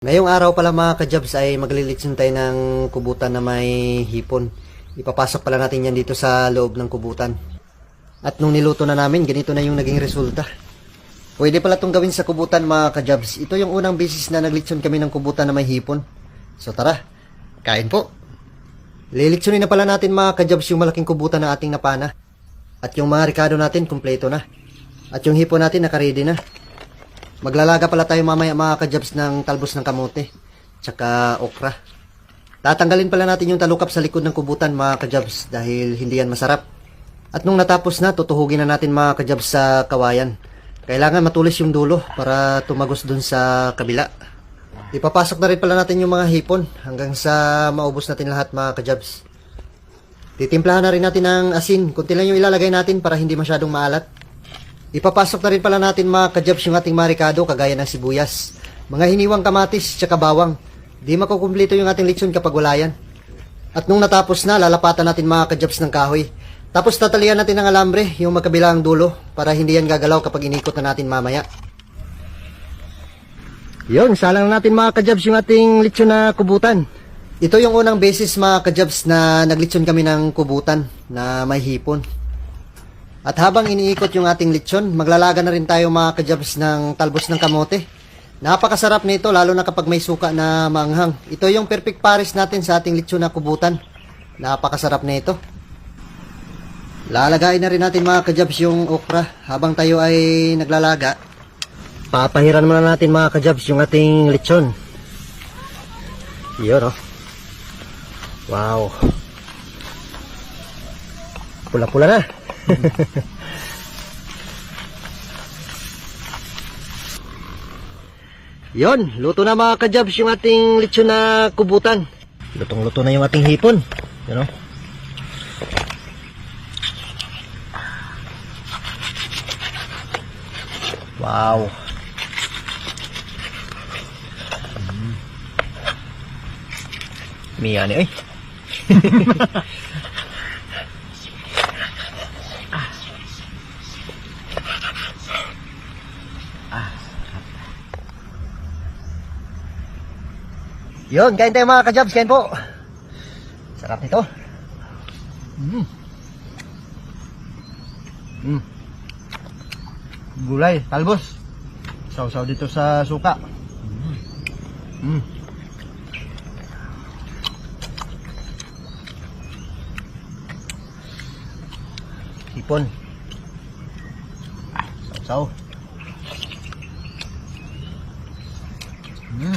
Ngayong araw pala mga ka-jobs ay maglilitsin tayo ng kubutan na may hipon. Ipapasok pala natin yan dito sa loob ng kubutan. At nung niluto na namin, ganito na yung naging resulta. Pwede pala itong gawin sa kubutan mga ka-jobs. Ito yung unang beses na naglitson kami ng kubutan na may hipon. So tara, kain po. Lilitsunin na pala natin mga ka-jobs yung malaking kubutan na ating napana. At yung mga ricado natin, kumpleto na. At yung hipon natin, nakaready na. Maglalaga pala tayo mamaya mga ka-jobs ng talbos ng kamote, tsaka okra. Tatanggalin pala natin yung talukap sa likod ng kubutan mga ka-jobs dahil hindi yan masarap. At nung natapos na, tutuhugin na natin mga ka-jobs sa kawayan. Kailangan matulis yung dulo para tumagos dun sa kabila. Ipapasok na rin pala natin yung mga hipon hanggang sa maubos natin lahat mga ka-jobs. Titimplahan na rin natin ng asin. Kunti lang yung ilalagay natin para hindi masyadong maalat. Ipapasok na rin pala natin mga ka-jobs yung ating mga ricado kagaya ng sibuyas, mga hiniwang kamatis, tsaka bawang. Di makukumplito yung ating litson kapag wala yan. At nung natapos na, lalapatan natin mga ka-jobs ng kahoy. Tapos tatalian natin ng alambre yung magkabilang dulo para hindi yan gagalaw kapag inikot na natin mamaya. Yun, salang natin mga ka-jobs yung ating litson na kubutan. Ito yung unang beses mga ka-jobs na naglitson kami ng kubutan na may hipon. At habang iniikot yung ating lechon, maglalaga na rin tayo mga ka-jobs ng talbos ng kamote. Napakasarap nito lalo na kapag may suka na maanghang. Ito yung perfect pares natin sa ating lechon na kubutan. Napakasarap nito. Lalagayin na rin natin mga ka-jobs yung okra habang tayo ay naglalaga. Papahiran muna natin mga ka-jobs yung ating lechon. Yun oh. Wow. Pula-pula na. Yon, luto na mga ka-jobs yung ating lechon na kubutan. Lutong-luto na yung ating hipon. You know? Wow. Miyani eh. Yun, kain tayo mga ka-jobs, kain po. Sarap nito. Gulay, talbos. Saw-saw dito sa suka. Hipon. Saw-saw.